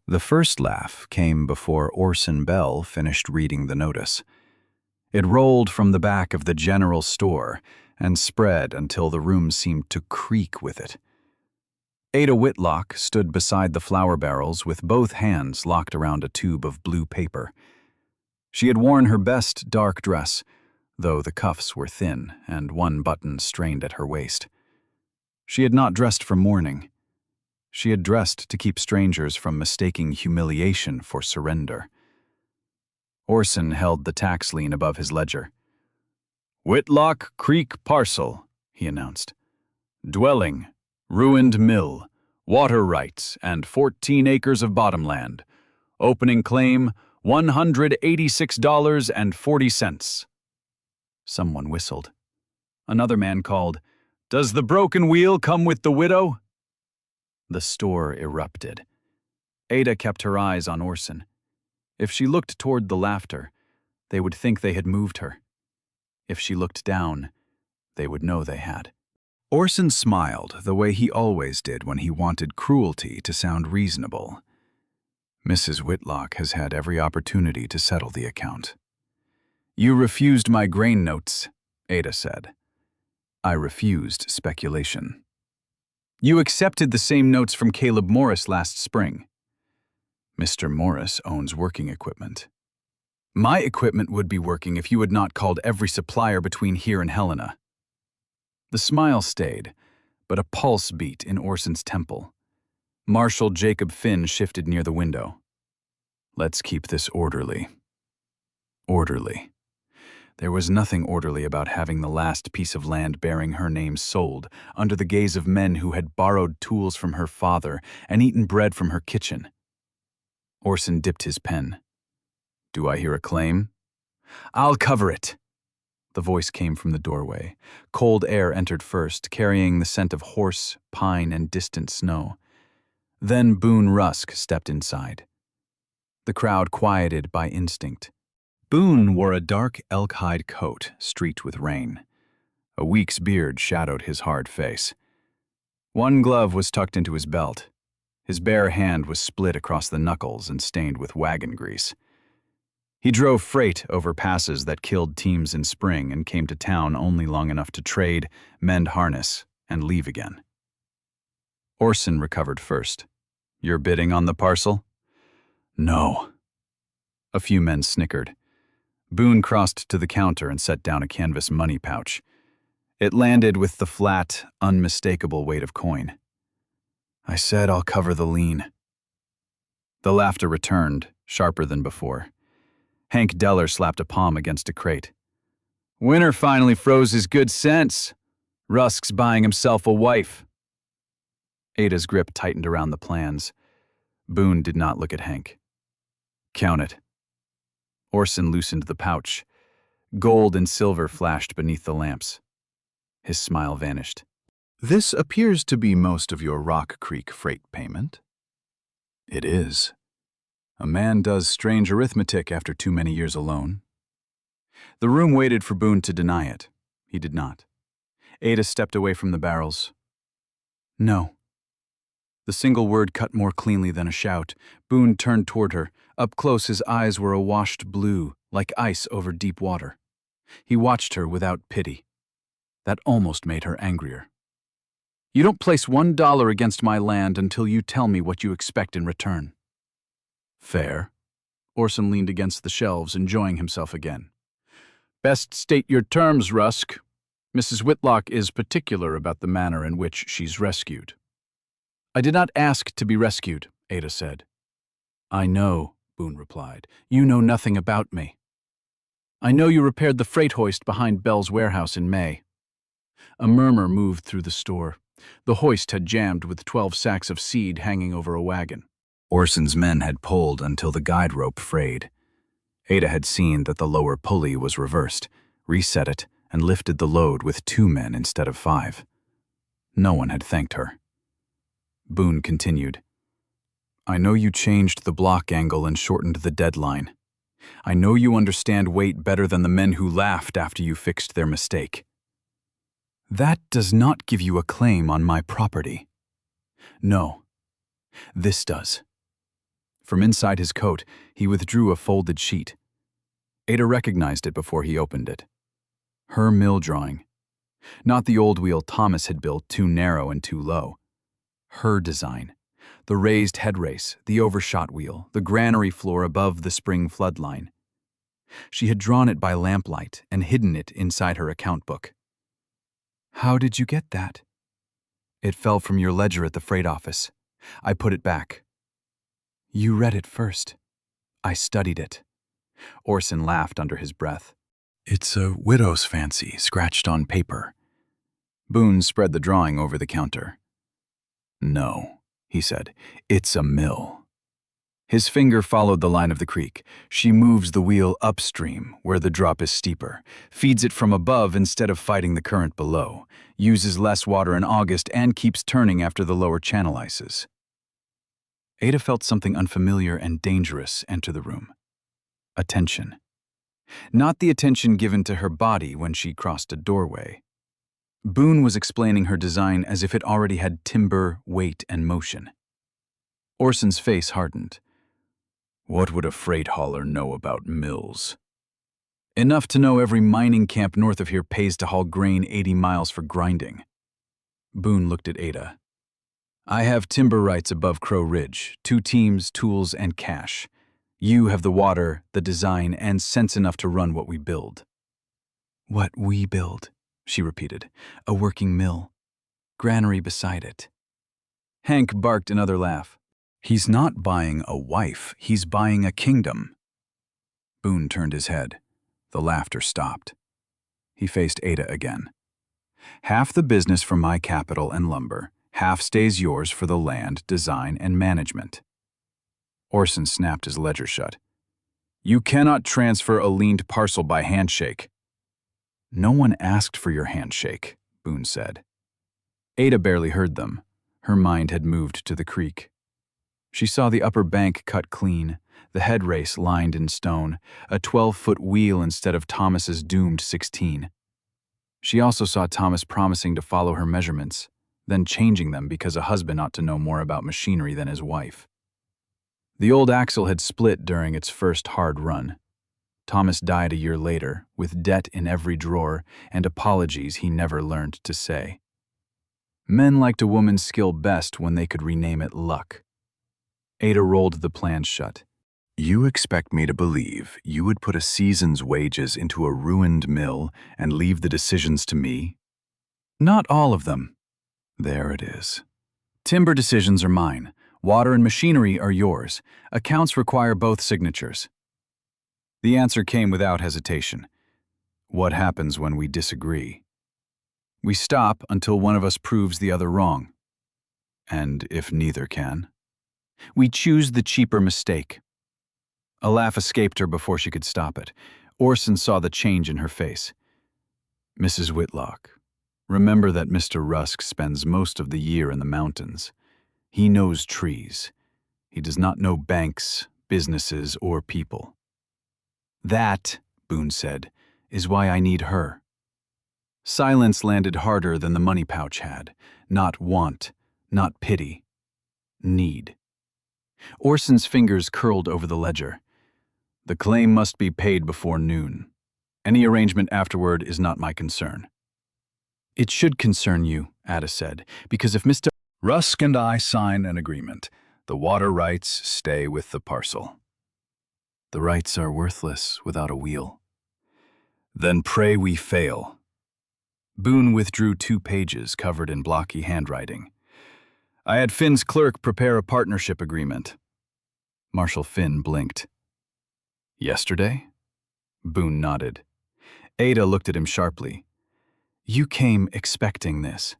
The first laugh came before Orson Bell finished reading the notice. It rolled from the back of the general store and spread until the room seemed to creak with it. Ada Whitlock stood beside the flour barrels with both hands locked around a tube of blue paper. She had worn her best dark dress, though the cuffs were thin and one button strained at her waist. She had not dressed for mourning. She had dressed to keep strangers from mistaking humiliation for surrender. Orson held the tax lien above his ledger. "Whitlock Creek Parcel," he announced. "Dwelling, ruined mill, water rights, and 14 acres of bottomland. Opening claim, $186.40. Someone whistled. Another man called, "Does the broken wheel come with the widow?" The store erupted. Ada kept her eyes on Orson. If she looked toward the laughter, they would think they had moved her. If she looked down, they would know they had. Orson smiled the way he always did when he wanted cruelty to sound reasonable. Mrs. Whitlock has had every opportunity to settle the account. "You refused my grain notes," Ada said. "I refused speculation." "You accepted the same notes from Caleb Morris last spring." "Mr. Morris owns working equipment." "My equipment would be working if you had not called every supplier between here and Helena." The smile stayed, but a pulse beat in Orson's temple. Marshal Jacob Finn shifted near the window. "Let's keep this orderly." Orderly. There was nothing orderly about having the last piece of land bearing her name sold under the gaze of men who had borrowed tools from her father and eaten bread from her kitchen. Orson dipped his pen. "Do I hear a claim?" "I'll cover it." The voice came from the doorway. Cold air entered first, carrying the scent of horse, pine, and distant snow. Then Boone Rusk stepped inside. The crowd quieted by instinct. Boone wore a dark elk-hide coat streaked with rain. A week's beard shadowed his hard face. One glove was tucked into his belt. His bare hand was split across the knuckles and stained with wagon grease. He drove freight over passes that killed teams in spring and came to town only long enough to trade, mend harness, and leave again. Orson recovered first. "You're bidding on the parcel?" "No." A few men snickered. Boone crossed to the counter and set down a canvas money pouch. It landed with the flat, unmistakable weight of coin. "I said I'll cover the lien." The laughter returned, sharper than before. Hank Deller slapped a palm against a crate. "Winter finally froze his good sense. Rusk's buying himself a wife." Ada's grip tightened around the plans. Boone did not look at Hank. "Count it." Orson loosened the pouch. Gold and silver flashed beneath the lamps. His smile vanished. "This appears to be most of your Rock Creek freight payment." "It is. A man does strange arithmetic after too many years alone." The room waited for Boone to deny it. He did not. Ada stepped away from the barrels. "No." The single word cut more cleanly than a shout. Boone turned toward her. Up close, his eyes were a washed blue, like ice over deep water. He watched her without pity. That almost made her angrier. "You don't place $1 against my land until you tell me what you expect in return." "Fair." Orson leaned against the shelves, enjoying himself again. "Best state your terms, Rusk. Mrs. Whitlock is particular about the manner in which she's rescued." "I did not ask to be rescued," Ada said. "I know," Boone replied. "You know nothing about me." "I know you repaired the freight hoist behind Bell's warehouse in May." A murmur moved through the store. The hoist had jammed with 12 sacks of seed hanging over a wagon. Orson's men had pulled until the guide rope frayed. Ada had seen that the lower pulley was reversed, reset it, and lifted the load with 2 men instead of 5. No one had thanked her. Boone continued. "I know you changed the block angle and shortened the deadline. I know you understand weight better than the men who laughed after you fixed their mistake. That does not give you a claim on my property." "No, this does." From inside his coat, he withdrew a folded sheet. Ada recognized it before he opened it. Her mill drawing. Not the old wheel Thomas had built, too narrow and too low. Her design. The raised head race, the overshot wheel, the granary floor above the spring flood line. She had drawn it by lamplight and hidden it inside her account book. "How did you get that?" "It fell from your ledger at the freight office. I put it back." "You read it first." "I studied it." Orson laughed under his breath. "It's a widow's fancy scratched on paper." Boone spread the drawing over the counter. "No," he said, "it's a mill." His finger followed the line of the creek. "She moves the wheel upstream, where the drop is steeper, feeds it from above instead of fighting the current below, uses less water in August, and keeps turning after the lower channel ices." Ada felt something unfamiliar and dangerous enter the room. Attention. Not the attention given to her body when she crossed a doorway. Boone was explaining her design as if it already had timber, weight, and motion. Orson's face hardened. "What would a freight hauler know about mills?" "Enough to know every mining camp north of here pays to haul grain 80 miles for grinding." Boone looked at Ada. "I have timber rights above Crow Ridge, 2 teams, tools, and cash. You have the water, the design, and sense enough to run what we build." "What we build," she repeated. "A working mill. Granary beside it." Hank barked another laugh. "He's not buying a wife, he's buying a kingdom." Boone turned his head. The laughter stopped. He faced Ada again. "Half the business for my capital and lumber, half stays yours for the land, design, and management." Orson snapped his ledger shut. "You cannot transfer a liened parcel by handshake." "No one asked for your handshake," Boone said. Ada barely heard them. Her mind had moved to the creek. She saw the upper bank cut clean, the head race lined in stone, a 12-foot wheel instead of Thomas's doomed 16. She also saw Thomas promising to follow her measurements, then changing them because a husband ought to know more about machinery than his wife. The old axle had split during its first hard run. Thomas died a year later, with debt in every drawer and apologies he never learned to say. Men liked a woman's skill best when they could rename it luck. Ada rolled the plan shut. "You expect me to believe you would put a season's wages into a ruined mill and leave the decisions to me?" "Not all of them." "There it is. Timber decisions are mine. Water and machinery are yours. Accounts require both signatures." The answer came without hesitation. "What happens when we disagree?" "We stop until one of us proves the other wrong." "And if neither can?" "We choose the cheaper mistake." A laugh escaped her before she could stop it. Orson saw the change in her face. "Mrs. Whitlock, remember that Mr. Rusk spends most of the year in the mountains. He knows trees. He does not know banks, businesses, or people." "That," Boone said, "is why I need her." Silence landed harder than the money pouch had. Not want, not pity. Need. Orson's fingers curled over the ledger. "The claim must be paid before noon. Any arrangement afterward is not my concern." "It should concern you," Ada said, "because if Mr. Rusk and I sign an agreement, the water rights stay with the parcel." "The rights are worthless without a wheel." "Then pray we fail." Boone withdrew 2 pages covered in blocky handwriting. "I had Finn's clerk prepare a partnership agreement." Marshal Finn blinked. "Yesterday?" Boone nodded. Ada looked at him sharply. "You came expecting this."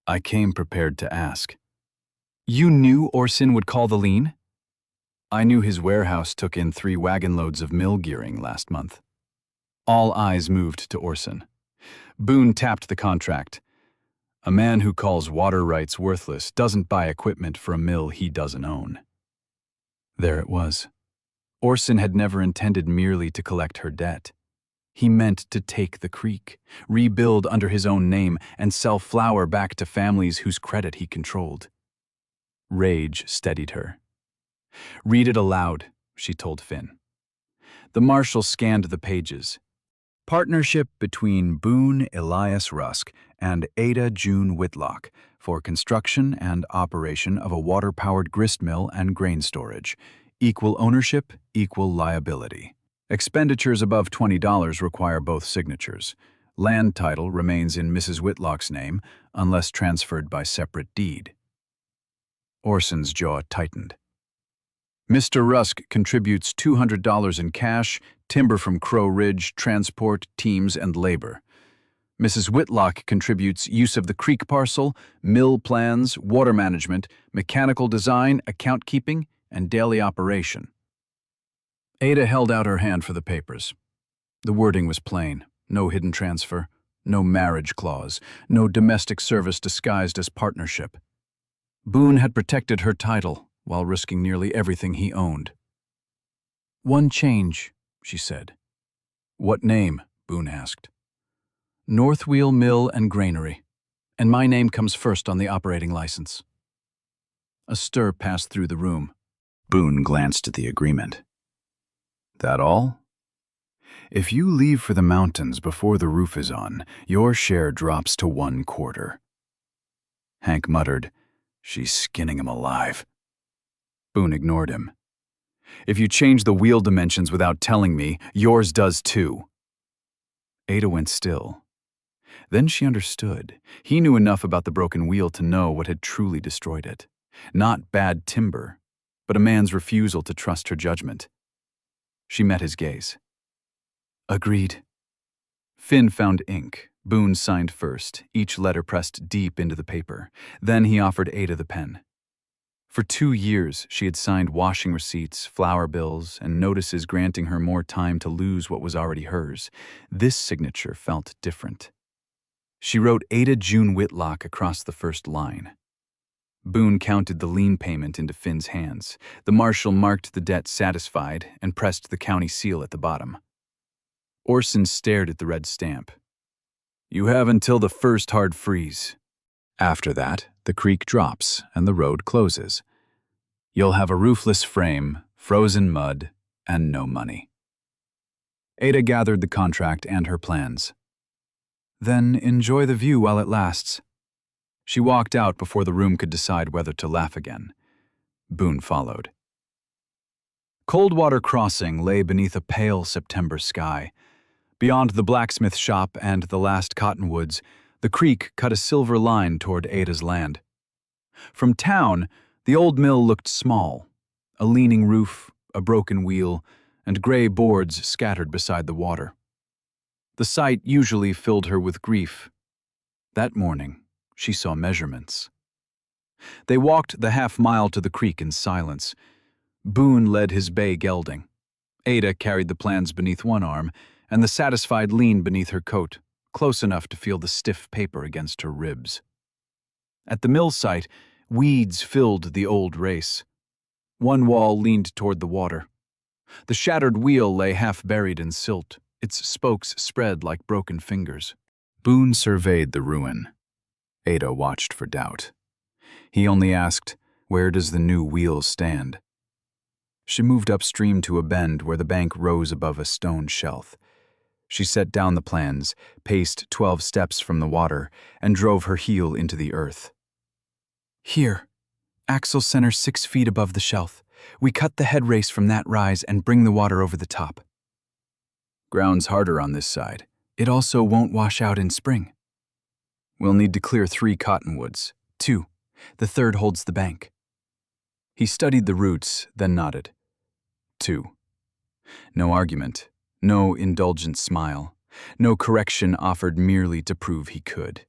"I came prepared to ask." "You knew Orson would call the lien?" "I knew his warehouse took in 3 wagon loads of mill gearing last month." All eyes moved to Orson. Boone tapped the contract. "A man who calls water rights worthless doesn't buy equipment for a mill he doesn't own." There it was. Orson had never intended merely to collect her debt. He meant to take the creek, rebuild under his own name, and sell flour back to families whose credit he controlled. Rage steadied her. "Read it aloud," she told Finn. The marshal scanned the pages. Partnership between Boone Elias Rusk and Ada June Whitlock for construction and operation of a water-powered grist mill and grain storage. Equal ownership, equal liability. Expenditures above $20 require both signatures. Land title remains in Mrs. Whitlock's name unless transferred by separate deed. Orson's jaw tightened. Mr. Rusk contributes $200 in cash, timber from Crow Ridge, transport, teams, and labor. Mrs. Whitlock contributes use of the creek parcel, mill plans, water management, mechanical design, account keeping, and daily operation. Ada held out her hand for the papers. The wording was plain. No hidden transfer, no marriage clause, no domestic service disguised as partnership. Boone had protected her title while risking nearly everything he owned. "One change," she said. "What name?" Boone asked. "Northwheel Mill and Granary, and my name comes first on the operating license." A stir passed through the room. Boone glanced at the agreement. "That all? If you leave for the mountains before the roof is on, your share drops to 1/4. Hank muttered, "She's skinning him alive." Boone ignored him. "If you change the wheel dimensions without telling me, yours does too." Ada went still. Then she understood. He knew enough about the broken wheel to know what had truly destroyed it. Not bad timber, but a man's refusal to trust her judgment. She met his gaze. "Agreed." Finn found ink. Boone signed first, each letter pressed deep into the paper. Then he offered Ada the pen. For 2 years, she had signed washing receipts, flour bills, and notices granting her more time to lose what was already hers. This signature felt different. She wrote Ada June Whitlock across the first line. Boone counted the lien payment into Finn's hands. The marshal marked the debt satisfied and pressed the county seal at the bottom. Orson stared at the red stamp. "You have until the first hard freeze. After that, the creek drops and the road closes. You'll have a roofless frame, frozen mud, and no money." Ada gathered the contract and her plans. "Then enjoy the view while it lasts." She walked out before the room could decide whether to laugh again. Boone followed. Coldwater Crossing lay beneath a pale September sky. Beyond the blacksmith shop and the last cottonwoods, the creek cut a silver line toward Ada's land. From town, the old mill looked small, a leaning roof, a broken wheel, and gray boards scattered beside the water. The sight usually filled her with grief. That morning, she saw measurements. They walked the half-mile to the creek in silence. Boone led his bay gelding. Ada carried the plans beneath one arm, and the satisfied leaned beneath her coat, close enough to feel the stiff paper against her ribs. At the mill site, weeds filled the old race. One wall leaned toward the water. The shattered wheel lay half buried in silt, its spokes spread like broken fingers. Boone surveyed the ruin. Ada watched for doubt. He only asked, "Where does the new wheel stand?" She moved upstream to a bend where the bank rose above a stone shelf. She set down the plans, paced 12 steps from the water, and drove her heel into the earth. "Here, axle center 6 feet above the shelf. We cut the head race from that rise and bring the water over the top." "Ground's harder on this side. It also won't wash out in spring." "We'll need to clear 3 cottonwoods. 2. The third holds the bank." He studied the roots, then nodded. 2. No argument, no indulgent smile, no correction offered merely to prove he could.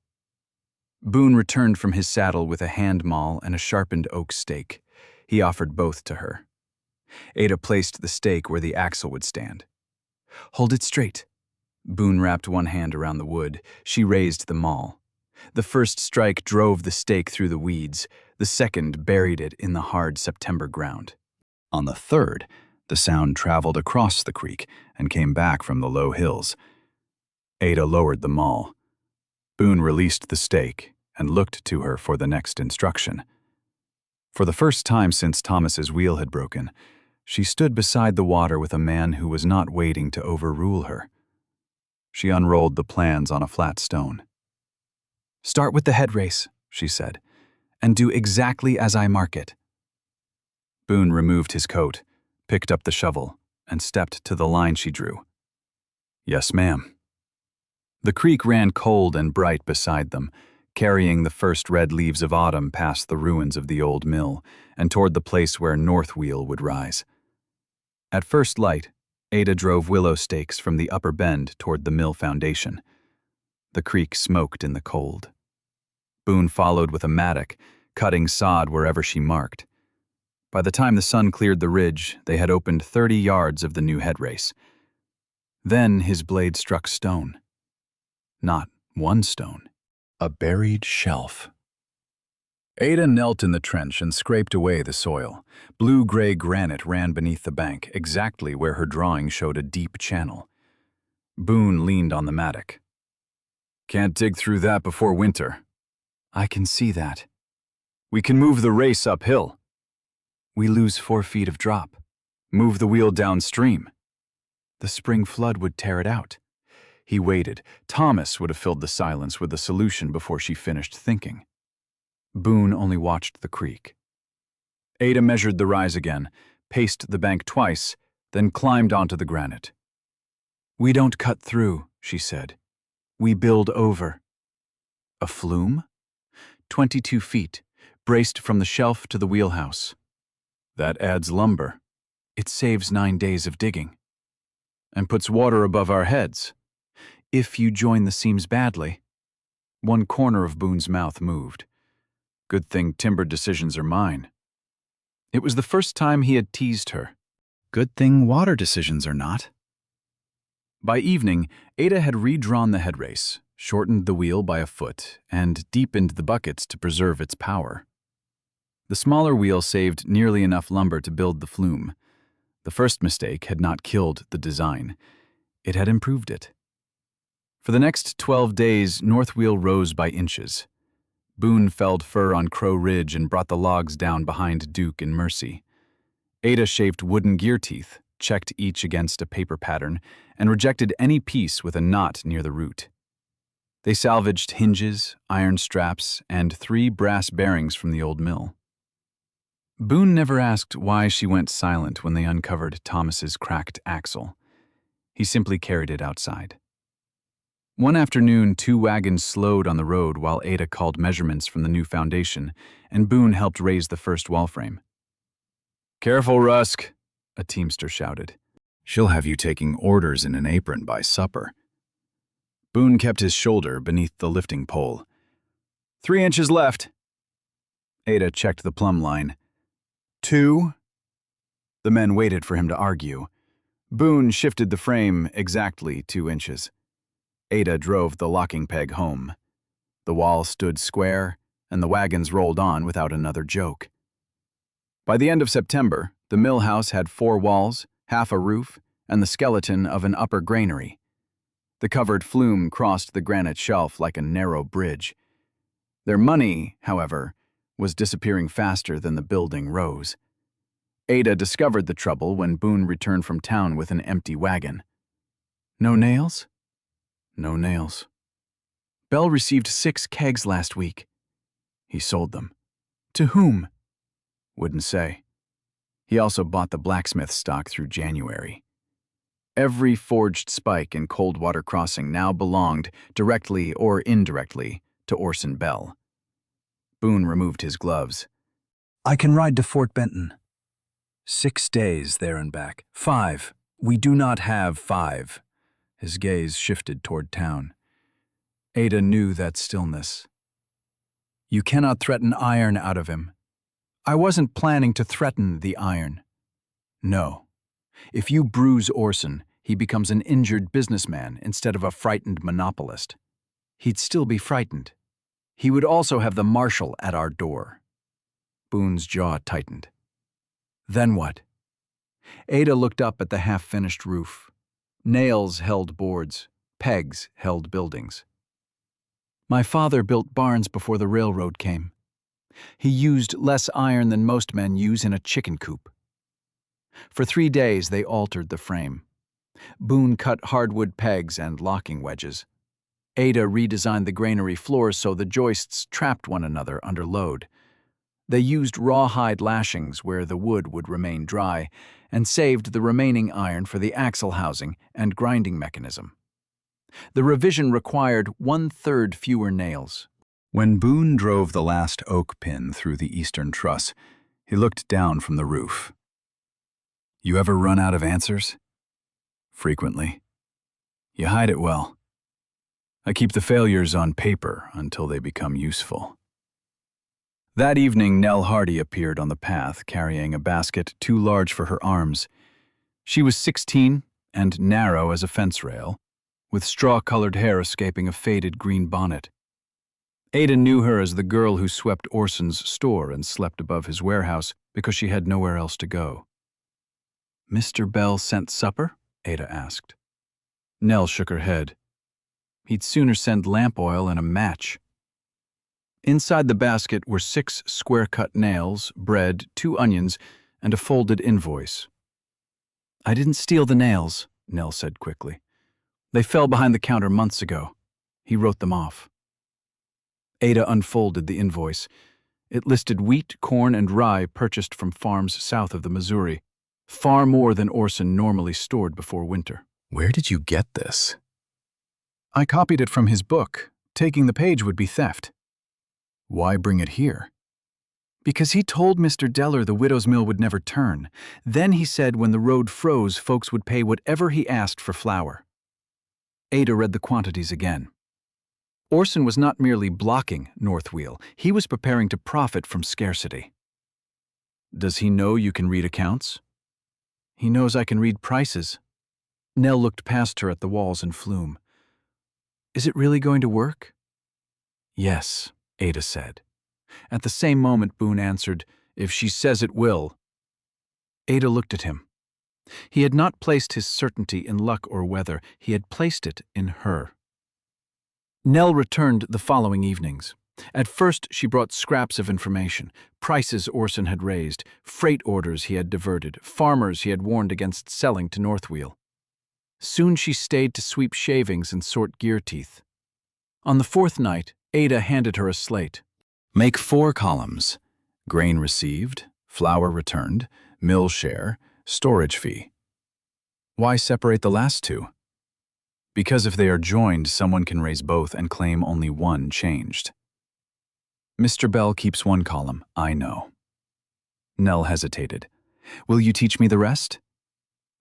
Boone returned from his saddle with a hand maul and a sharpened oak stake. He offered both to her. Ada placed the stake where the axle would stand. "Hold it straight." Boone wrapped one hand around the wood. She raised the maul. The first strike drove the stake through the weeds. The second buried it in the hard September ground. On the third, the sound traveled across the creek and came back from the low hills. Ada lowered the maul. Boone released the stake and looked to her for the next instruction. For the first time since Thomas's wheel had broken, she stood beside the water with a man who was not waiting to overrule her. She unrolled the plans on a flat stone. "Start with the head race," she said, "and do exactly as I mark it." Boone removed his coat, picked up the shovel, and stepped to the line she drew. "Yes, ma'am." The creek ran cold and bright beside them, carrying the first red leaves of autumn past the ruins of the old mill and toward the place where North Wheel would rise. At first light, Ada drove willow stakes from the upper bend toward the mill foundation. The creek smoked in the cold. Boone followed with a mattock, cutting sod wherever she marked. By the time the sun cleared the ridge, they had opened 30 yards of the new head race. Then his blade struck stone. Not one stone. A buried shelf. Ada knelt in the trench and scraped away the soil. Blue-gray granite ran beneath the bank, exactly where her drawing showed a deep channel. Boone leaned on the mattock. "Can't dig through that before winter." "I can see that." "We can move the race uphill." "We lose 4 feet of drop." "Move the wheel downstream." "The spring flood would tear it out." He waited. Thomas would have filled the silence with a solution before she finished thinking. Boone only watched the creek. Ada measured the rise again, paced the bank twice, then climbed onto the granite. "We don't cut through," she said. "We build over." "A flume?" 22 feet, braced from the shelf to the wheelhouse. "That adds lumber." "It saves 9 days of digging." "And puts water above our heads." "If you join the seams badly." One corner of Boone's mouth moved. "Good thing timbered decisions are mine." It was the first time he had teased her. Good thing water decisions are not. By evening, Ada had redrawn the head race, shortened the wheel by a foot, and deepened the buckets to preserve its power. The smaller wheel saved nearly enough lumber to build the flume. The first mistake had not killed the design. It had improved it. For the next 12 days, North Wheel rose by inches. Boone felled fir on Crow Ridge and brought the logs down behind Duke and Mercy. Ada shaped wooden gear teeth, checked each against a paper pattern, and rejected any piece with a knot near the root. They salvaged hinges, iron straps, and 3 brass bearings from the old mill. Boone never asked why she went silent when they uncovered Thomas's cracked axle. He simply carried it outside. One afternoon, 2 wagons slowed on the road while Ada called measurements from the new foundation, and Boone helped raise the first wall frame. "Careful, Rusk," a teamster shouted. "She'll have you taking orders in an apron by supper." Boone kept his shoulder beneath the lifting pole. 3 inches left." Ada checked the plumb line. 2. The men waited for him to argue. Boone shifted the frame exactly 2 inches. Ada drove the locking peg home. The wall stood square, and the wagons rolled on without another joke. By the end of September, the mill house had 4 walls, half a roof, and the skeleton of an upper granary. The covered flume crossed the granite shelf like a narrow bridge. Their money, however, was disappearing faster than the building rose. Ada discovered the trouble when Boone returned from town with an empty wagon. "No nails?" "No nails." "Bell received 6 kegs last week." "He sold them." "To whom?" "Wouldn't say." He also bought the blacksmith stock through January. Every forged spike in Coldwater Crossing now belonged, directly or indirectly, to Orson Bell. Boone removed his gloves. "I can ride to Fort Benton." 6 days there and back. 5. We do not have 5. His gaze shifted toward town. Ada knew that stillness. "You cannot threaten iron out of him." "I wasn't planning to threaten the iron." "No. If you bruise Orson, he becomes an injured businessman instead of a frightened monopolist." "He'd still be frightened." "He would also have the marshal at our door." Boone's jaw tightened. "Then what?" Ada looked up at the half-finished roof. Nails held boards, pegs held buildings. "My father built barns before the railroad came. He used less iron than most men use in a chicken coop. For 3 days they altered the frame. Boone cut hardwood pegs and locking wedges. Ada redesigned the granary floors so the joists trapped one another under load. They used rawhide lashings where the wood would remain dry, and saved the remaining iron for the axle housing and grinding mechanism. The revision required 1/3 fewer nails. When Boone drove the last oak pin through the eastern truss, he looked down from the roof. You ever run out of answers? Frequently. You hide it well. I keep the failures on paper until they become useful. That evening, Nell Hardy appeared on the path, carrying a basket too large for her arms. She was 16 and narrow as a fence rail, with straw-colored hair escaping a faded green bonnet. Ada knew her as the girl who swept Orson's store and slept above his warehouse because she had nowhere else to go. Mr. Bell sent supper? Ada asked. Nell shook her head. He'd sooner send lamp oil and a match. Inside the basket were 6 square-cut nails, bread, 2 onions, and a folded invoice. I didn't steal the nails, Nell said quickly. They fell behind the counter months ago. He wrote them off. Ada unfolded the invoice. It listed wheat, corn, and rye purchased from farms south of the Missouri, far more than Orson normally stored before winter. Where did you get this? I copied it from his book. Taking the page would be theft. Why bring it here? Because he told Mr. Deller the widow's mill would never turn. Then he said when the road froze, folks would pay whatever he asked for flour. Ada read the quantities again. Orson was not merely blocking Northwheel. He was preparing to profit from scarcity. Does he know you can read accounts? He knows I can read prices. Nell looked past her at the walls in Flume. Is it really going to work? Yes, Ada said. At the same moment, Boone answered, If she says it will. Ada looked at him. He had not placed his certainty in luck or weather. He had placed it in her. Nell returned the following evenings. At first, she brought scraps of information, prices Orson had raised, freight orders he had diverted, farmers he had warned against selling to Northwheel. Soon she stayed to sweep shavings and sort gear teeth. On the 4th night, Ada handed her a slate. Make 4 columns. Grain received, flour returned, mill share, storage fee. Why separate the last 2? Because if they are joined, someone can raise both and claim only one changed. Mr. Bell keeps 1 column, I know. Nell hesitated. Will you teach me the rest?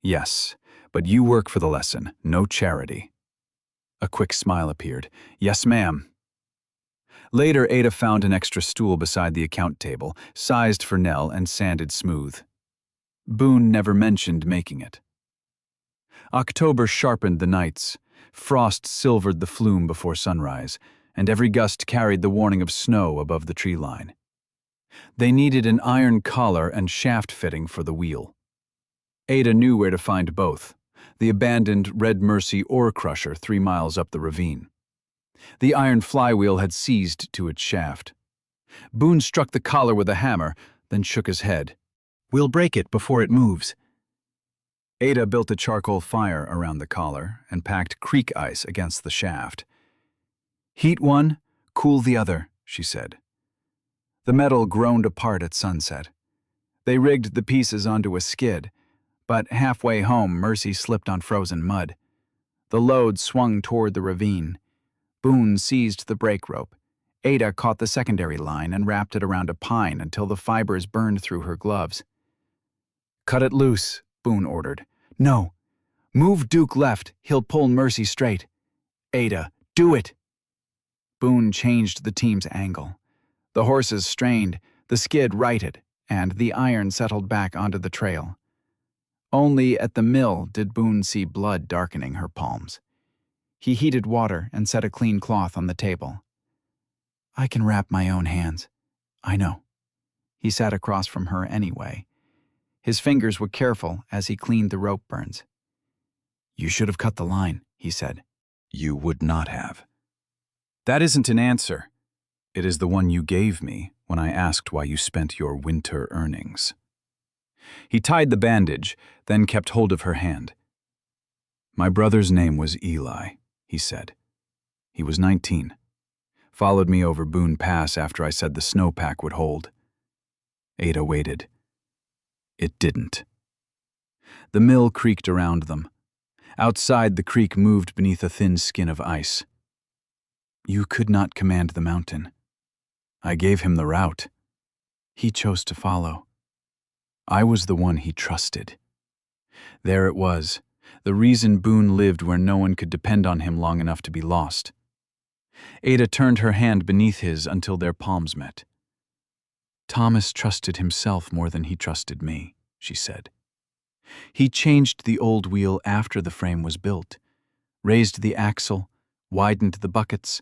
Yes, but you work for the lesson, no charity. A quick smile appeared. Yes, ma'am. Later, Ada found an extra stool beside the account table, sized for Nell and sanded smooth. Boone never mentioned making it. October sharpened the nights. Frost silvered the Flume before sunrise, and every gust carried the warning of snow above the tree line. They needed an iron collar and shaft fitting for the wheel. Ada knew where to find both, the abandoned Red Mercy ore crusher 3 miles up the ravine. The iron flywheel had seized to its shaft. Boone struck the collar with a hammer, then shook his head. We'll break it before it moves. Ada built a charcoal fire around the collar and packed creek ice against the shaft. Heat one, cool the other, she said. The metal groaned apart at sunset. They rigged the pieces onto a skid, but halfway home Mercy slipped on frozen mud. The load swung toward the ravine. Boone seized the brake rope. Ada caught the secondary line and wrapped it around a pine until the fibers burned through her gloves. Cut it loose, Boone ordered. No. Move Duke left, he'll pull Mercy straight. Ada, do it! Boone changed the team's angle. The horses strained, the skid righted, and the iron settled back onto the trail. Only at the mill did Boone see blood darkening her palms. He heated water and set a clean cloth on the table. I can wrap my own hands. I know. He sat across from her anyway. His fingers were careful as he cleaned the rope burns. You should have cut the line, he said. You would not have. That isn't an answer. It is the one you gave me when I asked why you spent your winter earnings. He tied the bandage, then kept hold of her hand. My brother's name was Eli, he said. He was 19. Followed me over Boone Pass after I said the snowpack would hold. Ada waited. It didn't. The mill creaked around them. Outside, the creek moved beneath a thin skin of ice. You could not command the mountain. I gave him the route. He chose to follow. I was the one he trusted. There it was, the reason Boone lived where no one could depend on him long enough to be lost. Ada turned her hand beneath his until their palms met. Thomas trusted himself more than he trusted me, she said. He changed the old wheel after the frame was built, raised the axle, widened the buckets,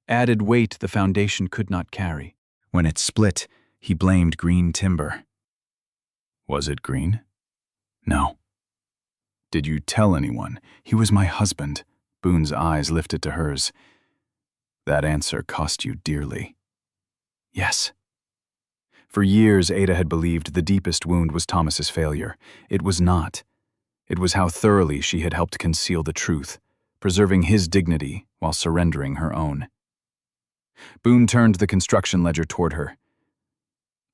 added weight the foundation could not carry. When it split, he blamed green timber. Was it green? No. Did you tell anyone? He was my husband. Boone's eyes lifted to hers. That answer cost you dearly. Yes. For years, Ada had believed the deepest wound was Thomas's failure. It was not. It was how thoroughly she had helped conceal the truth, preserving his dignity while surrendering her own. Boone turned the construction ledger toward her.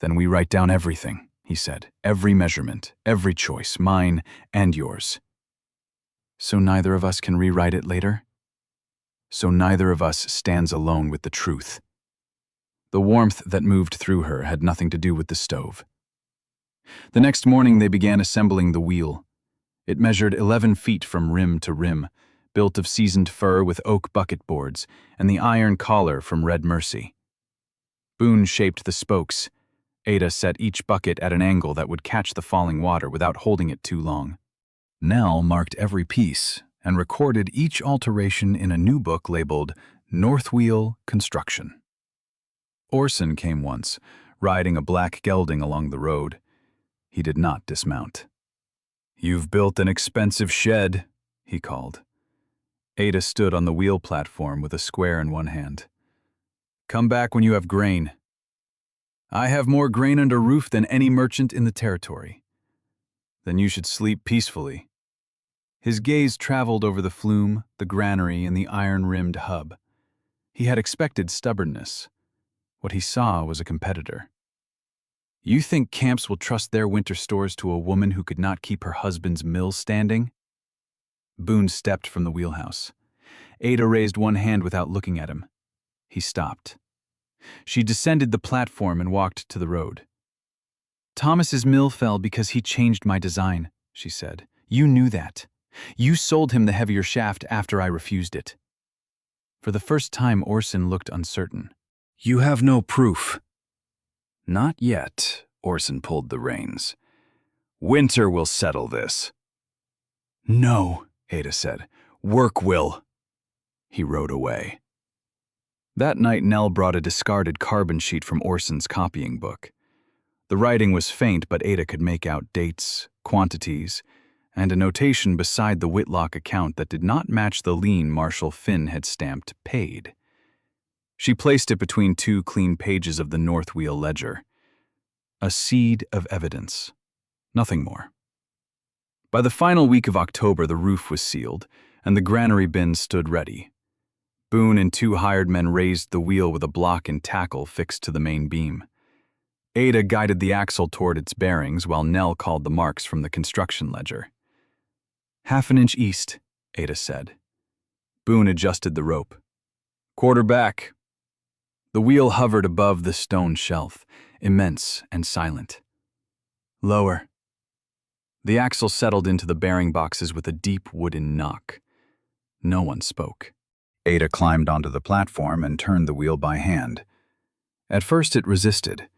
Then we write down everything, he said. Every measurement, every choice, mine and yours. So neither of us can rewrite it later? So neither of us stands alone with the truth. The warmth that moved through her had nothing to do with the stove. The next morning they began assembling the wheel. It measured 11 feet from rim to rim, built of seasoned fir with oak bucket boards and the iron collar from Red Mercy. Boone shaped the spokes. Ada set each bucket at an angle that would catch the falling water without holding it too long. Nell marked every piece and recorded each alteration in a new book labeled North Wheel Construction. Orson came once, riding a black gelding along the road. He did not dismount. "You've built an expensive shed," he called. Ada stood on the wheel platform with a square in one hand. "Come back when you have grain." "I have more grain under roof than any merchant in the territory." "Then you should sleep peacefully." His gaze traveled over the flume, the granary, and the iron-rimmed hub. He had expected stubbornness. What he saw was a competitor. "You think camps will trust their winter stores to a woman who could not keep her husband's mill standing?" Boone stepped from the wheelhouse. Ada raised one hand without looking at him. He stopped. She descended the platform and walked to the road. "Thomas's mill fell because he changed my design," she said. "You knew that. You sold him the heavier shaft after I refused it." For the first time, Orson looked uncertain. "You have no proof." "Not yet," Orson pulled the reins. "Winter will settle this." "No," Ada said. "Work will." He rode away. That night, Nell brought a discarded carbon sheet from Orson's copying book. The writing was faint, but Ada could make out dates, quantities, and a notation beside the Whitlock account that did not match the lien Marshall Finn had stamped paid. She placed it between two clean pages of the North Wheel ledger. A seed of evidence. Nothing more. By the final week of October, the roof was sealed, and the granary bins stood ready. Boone and two hired men raised the wheel with a block and tackle fixed to the main beam. Ada guided the axle toward its bearings while Nell called the marks from the construction ledger. "Half an inch east," Ada said. Boone adjusted the rope. "Quarter back." The wheel hovered above the stone shelf, immense and silent. "Lower." The axle settled into the bearing boxes with a deep wooden knock. No one spoke. Ada climbed onto the platform and turned the wheel by hand. At first it resisted.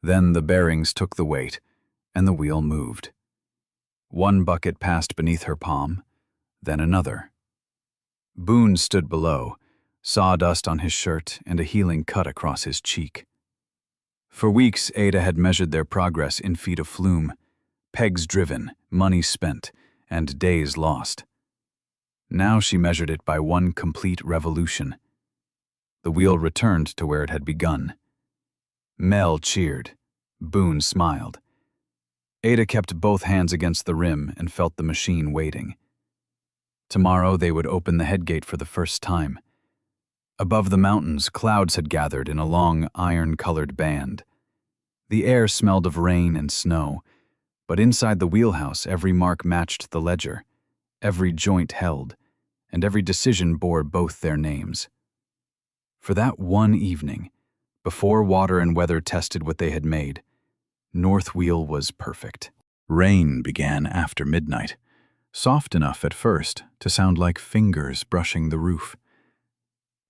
Then the bearings took the weight, and the wheel moved. One bucket passed beneath her palm, then another. Boone stood below, sawdust on his shirt and a healing cut across his cheek. For weeks, Ada had measured their progress in feet of flume, pegs driven, money spent, and days lost. Now she measured it by one complete revolution. The wheel returned to where it had begun. Mel cheered. Boone smiled. Ada kept both hands against the rim and felt the machine waiting. Tomorrow they would open the headgate for the first time. Above the mountains, clouds had gathered in a long, iron-colored band. The air smelled of rain and snow, but inside the wheelhouse every mark matched the ledger, every joint held, and every decision bore both their names. For that one evening, before water and weather tested what they had made, North Wheel was perfect. Rain began after midnight, soft enough at first to sound like fingers brushing the roof.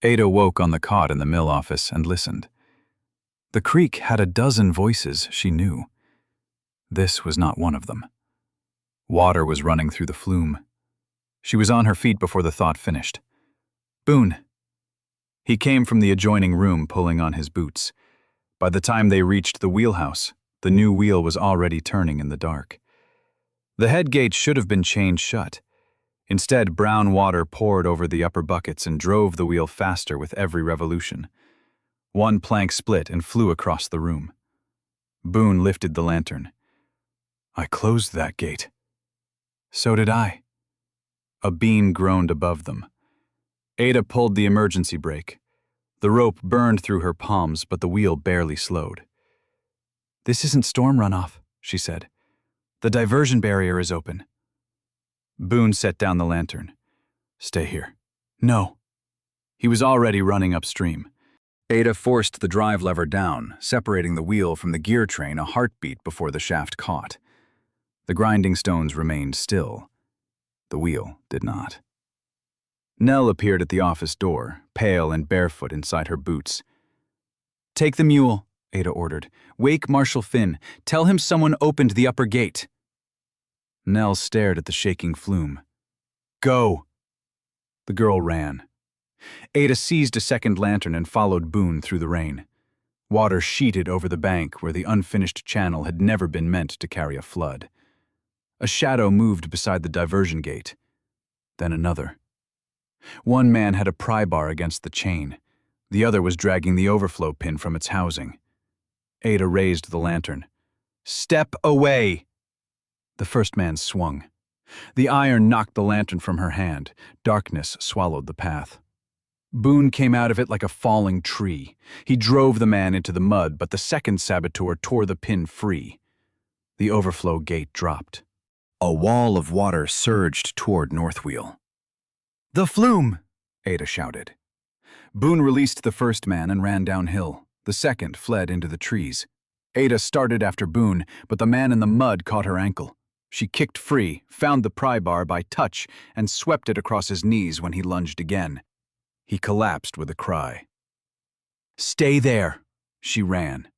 Ada woke on the cot in the mill office and listened. The creek had a dozen voices she knew. This was not one of them. Water was running through the flume. She was on her feet before the thought finished. Boone. He came from the adjoining room pulling on his boots. By the time they reached the wheelhouse, the new wheel was already turning in the dark. The headgate should have been chained shut. Instead, brown water poured over the upper buckets and drove the wheel faster with every revolution. One plank split and flew across the room. Boone lifted the lantern. I closed that gate. So did I. A beam groaned above them. Ada pulled the emergency brake. The rope burned through her palms, but the wheel barely slowed. This isn't storm runoff, she said. The diversion barrier is open. Boone set down the lantern. Stay here. No. He was already running upstream. Ada forced the drive lever down, separating the wheel from the gear train a heartbeat before the shaft caught. The grinding stones remained still. The wheel did not. Nell appeared at the office door, pale and barefoot inside her boots. Take the mule, Ada ordered. Wake Marshal Finn. Tell him someone opened the upper gate. Nell stared at the shaking flume. Go! The girl ran. Ada seized a second lantern and followed Boone through the rain. Water sheeted over the bank where the unfinished channel had never been meant to carry a flood. A shadow moved beside the diversion gate. Then another. One man had a pry bar against the chain. The other was dragging the overflow pin from its housing. Ada raised the lantern. Step away! The first man swung. The iron knocked the lantern from her hand. Darkness swallowed the path. Boone came out of it like a falling tree. He drove the man into the mud, but the second saboteur tore the pin free. The overflow gate dropped. A wall of water surged toward Northwheel. The flume! Ada shouted. Boone released the first man and ran downhill. The second fled into the trees. Ada started after Boone, but the man in the mud caught her ankle. She kicked free, found the pry bar by touch, and swept it across his knees when he lunged again. He collapsed with a cry. Stay there! She ran.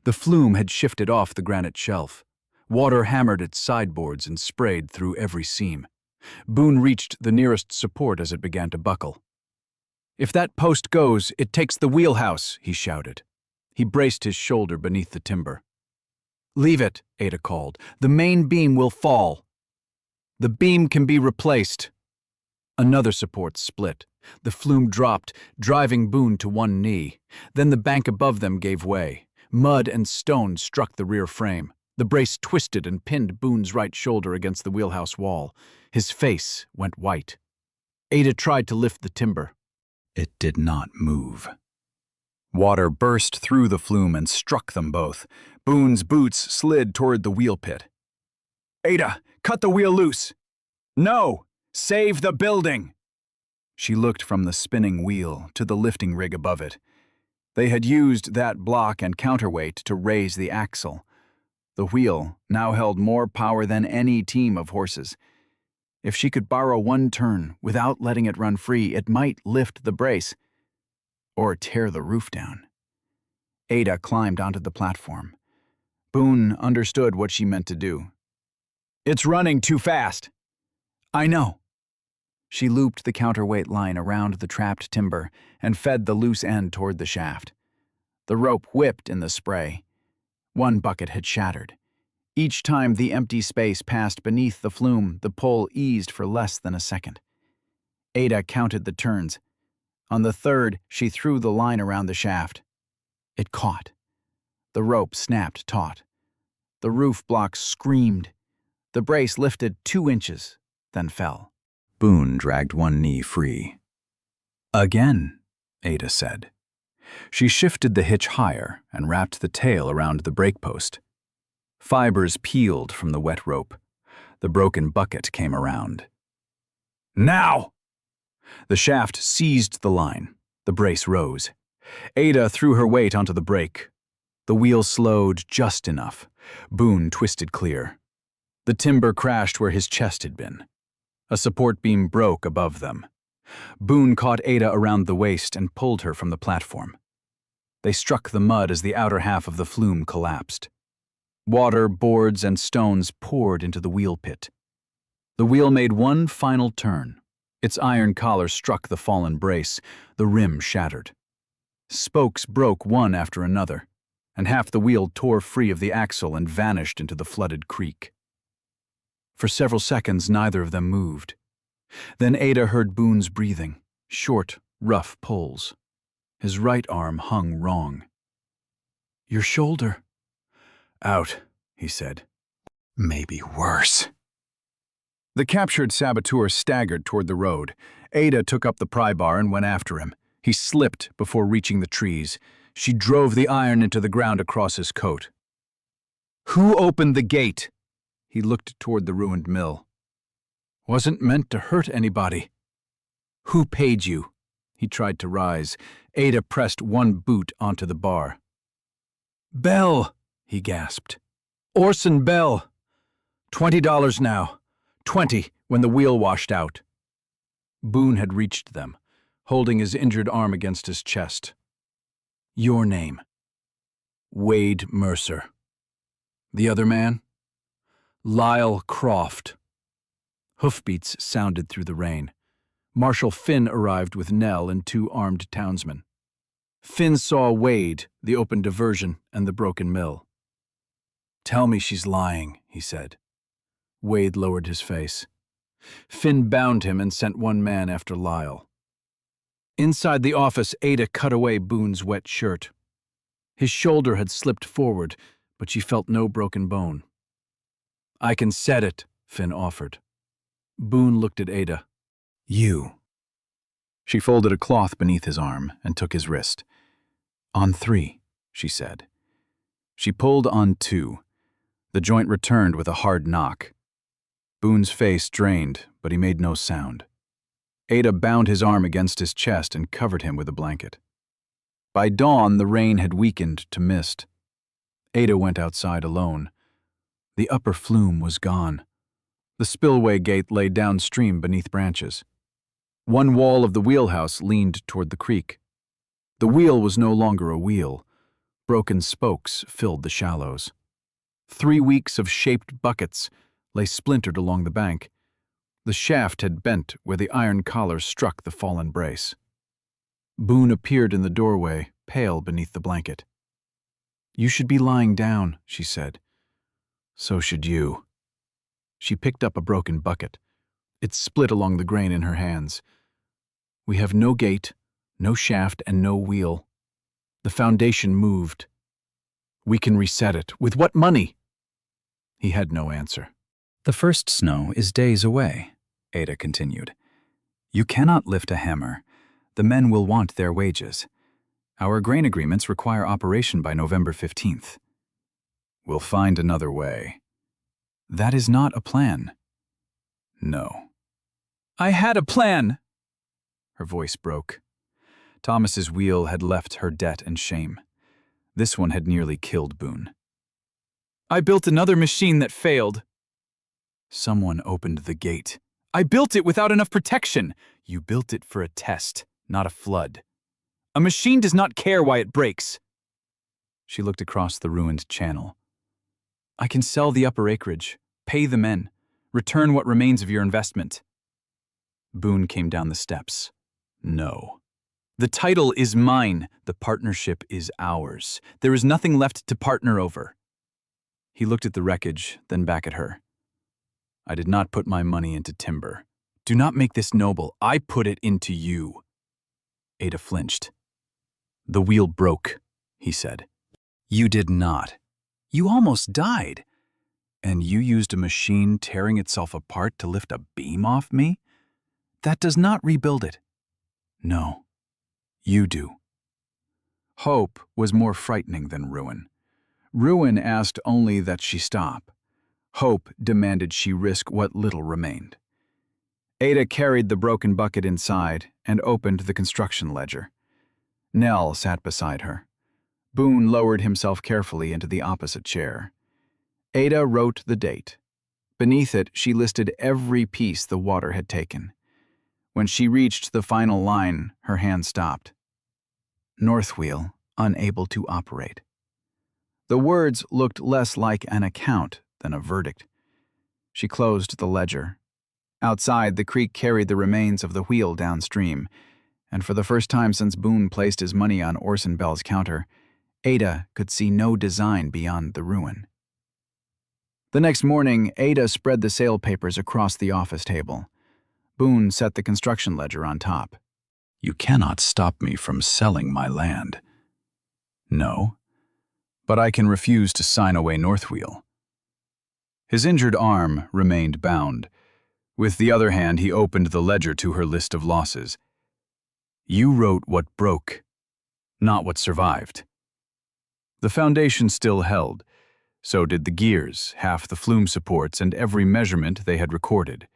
The flume had shifted off the granite shelf. Water hammered its sideboards and sprayed through every seam. Boone reached the nearest support as it began to buckle. If that post goes, it takes the wheelhouse, he shouted. He braced his shoulder beneath the timber. Leave it, Ada called. The main beam will fall. The beam can be replaced. Another support split. The flume dropped, driving Boone to one knee. Then the bank above them gave way. Mud and stone struck the rear frame. The brace twisted and pinned Boone's right shoulder against the wheelhouse wall. His face went white. Ada tried to lift the timber. It did not move. Water burst through the flume and struck them both. Boone's boots slid toward the wheel pit. Ada, cut the wheel loose! No! Save the building! She looked from the spinning wheel to the lifting rig above it. They had used that block and counterweight to raise the axle. The wheel now held more power than any team of horses. If she could borrow one turn without letting it run free, it might lift the brace. Or tear the roof down. Ada climbed onto the platform. Boone understood what she meant to do. It's running too fast. I know. She looped the counterweight line around the trapped timber and fed the loose end toward the shaft. The rope whipped in the spray. One bucket had shattered. Each time the empty space passed beneath the flume, the pull eased for less than a second. Ada counted the turns. On the third, she threw the line around the shaft. It caught. The rope snapped taut. The roof block screamed. The brace lifted 2 inches, then fell. Boone dragged one knee free. Again, Ada said. She shifted the hitch higher and wrapped the tail around the brake post. Fibers peeled from the wet rope. The broken bucket came around. Now! The shaft seized the line. The brace rose. Ada threw her weight onto the brake. The wheel slowed just enough. Boone twisted clear. The timber crashed where his chest had been. A support beam broke above them. Boone caught Ada around the waist and pulled her from the platform. They struck the mud as the outer half of the flume collapsed. Water, boards, and stones poured into the wheel pit. The wheel made one final turn. Its iron collar struck the fallen brace. The rim shattered. Spokes broke one after another, and half the wheel tore free of the axle and vanished into the flooded creek. For several seconds, neither of them moved. Then Ada heard Boone's breathing, short, rough pulls. His right arm hung wrong. "Your shoulder." "Out," he said. "Maybe worse." The captured saboteur staggered toward the road. Ada took up the pry bar and went after him. He slipped before reaching the trees. She drove the iron into the ground across his coat. "Who opened the gate?" He looked toward the ruined mill. "Wasn't meant to hurt anybody." "Who paid you?" He tried to rise. Ada pressed one boot onto the bar. "Bell," he gasped. "Orson Bell. $20 now. 20 when the wheel washed out." Boone had reached them, holding his injured arm against his chest. "Your name?" "Wade Mercer." "The other man?" "Lyle Croft." Hoofbeats sounded through the rain. Marshal Finn arrived with Nell and 2 armed townsmen. Finn saw Wade, the open diversion, and the broken mill. "Tell me she's lying," he said. Wade lowered his face. Finn bound him and sent one man after Lyle. Inside the office, Ada cut away Boone's wet shirt. His shoulder had slipped forward, but she felt no broken bone. "I can set it," Finn offered. Boone looked at Ada. "You." She folded a cloth beneath his arm and took his wrist. "On 3, she said. She pulled on 2. The joint returned with a hard knock. Boone's face drained, but he made no sound. Ada bound his arm against his chest and covered him with a blanket. By dawn, the rain had weakened to mist. Ada went outside alone. The upper flume was gone. The spillway gate lay downstream beneath branches. One wall of the wheelhouse leaned toward the creek. The wheel was no longer a wheel. Broken spokes filled the shallows. 3 weeks of shaped buckets lay splintered along the bank. The shaft had bent where the iron collar struck the fallen brace. Boone appeared in the doorway, pale beneath the blanket. "You should be lying down," she said. "So should you." She picked up a broken bucket. It split along the grain in her hands. "We have no gate, no shaft, and no wheel. The foundation moved. We can reset it. With what money?" He had no answer. "The first snow is days away," Ada continued. "You cannot lift a hammer. The men will want their wages. Our grain agreements require operation by November 15th. We'll find another way." "That is not a plan." "No." "I had a plan." Her voice broke. Thomas's wheel had left her debt and shame. This one had nearly killed Boone. "I built another machine that failed." "Someone opened the gate." "I built it without enough protection." "You built it for a test, not a flood." "A machine does not care why it breaks." She looked across the ruined channel. "I can sell the upper acreage, pay the men, return what remains of your investment." Boone came down the steps. "No. The title is mine. The partnership is ours. There is nothing left to partner over." He looked at the wreckage, then back at her. "I did not put my money into timber. Do not make this noble. I put it into you." Ada flinched. "The wheel broke," he said. You did not. You almost died. And you used a machine tearing itself apart to lift a beam off me? That does not rebuild it. No, you do. Hope was more frightening than ruin. Ruin asked only that she stop. Hope demanded she risk what little remained. Ada carried the broken bucket inside and opened the construction ledger. Nell sat beside her. Boone lowered himself carefully into the opposite chair. Ada wrote the date. Beneath it, she listed every piece the water had taken. When she reached the final line, her hand stopped. North wheel, unable to operate. The words looked less like an account than a verdict. She closed the ledger. Outside, the creek carried the remains of the wheel downstream, and for the first time since Boone placed his money on Orson Bell's counter, Ada could see no design beyond the ruin. The next morning, Ada spread the sale papers across the office table. Boone set the construction ledger on top. You cannot stop me from selling my land. No, but I can refuse to sign away Northwheel. His injured arm remained bound. With the other hand, he opened the ledger to her list of losses. You wrote what broke, not what survived. The foundation still held. So did the gears, half the flume supports, and every measurement they had recorded.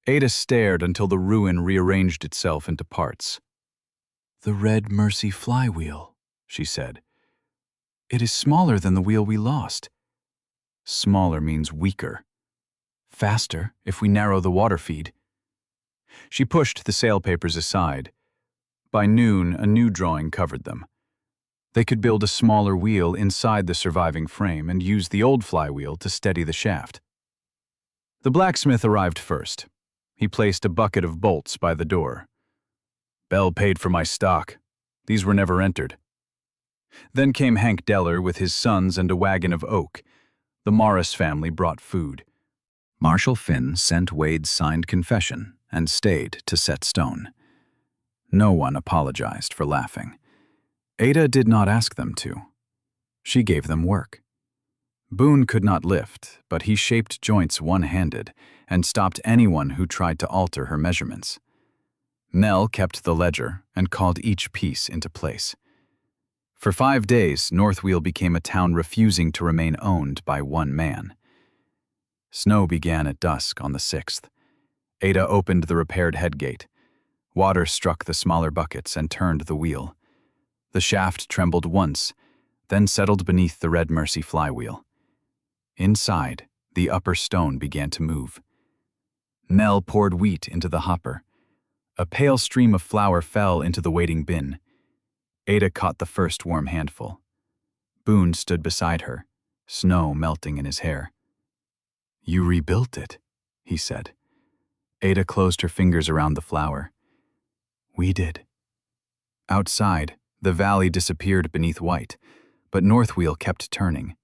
Ada stared until the ruin rearranged itself into parts. The Red Mercy flywheel, she said. It is smaller than the wheel we lost. Smaller means weaker. Faster if we narrow the water feed. She pushed the sale papers aside. By noon, a new drawing covered them. They could build a smaller wheel inside the surviving frame and use the old flywheel to steady the shaft. The blacksmith arrived first. He placed a bucket of bolts by the door. Bell paid for my stock. These were never entered. Then came Hank Deller with his sons and a wagon of oak. The Morris family brought food. Marshall Finn sent Wade's signed confession and stayed to set stone. No one apologized for laughing. Ada did not ask them to. She gave them work. Boone could not lift, but he shaped joints one-handed and stopped anyone who tried to alter her measurements. Nell kept the ledger and called each piece into place. For 5 days, Northwheel became a town refusing to remain owned by one man. Snow began at dusk on the 6th. Ada opened the repaired headgate. Water struck the smaller buckets and turned the wheel. The shaft trembled once, then settled beneath the Red Mercy flywheel. Inside, the upper stone began to move. Nell poured wheat into the hopper. A pale stream of flour fell into the waiting bin. Ada caught the first warm handful. Boone stood beside her, snow melting in his hair. You rebuilt it, he said. Ada closed her fingers around the flour. We did. Outside, the valley disappeared beneath white, but Northwheel kept turning.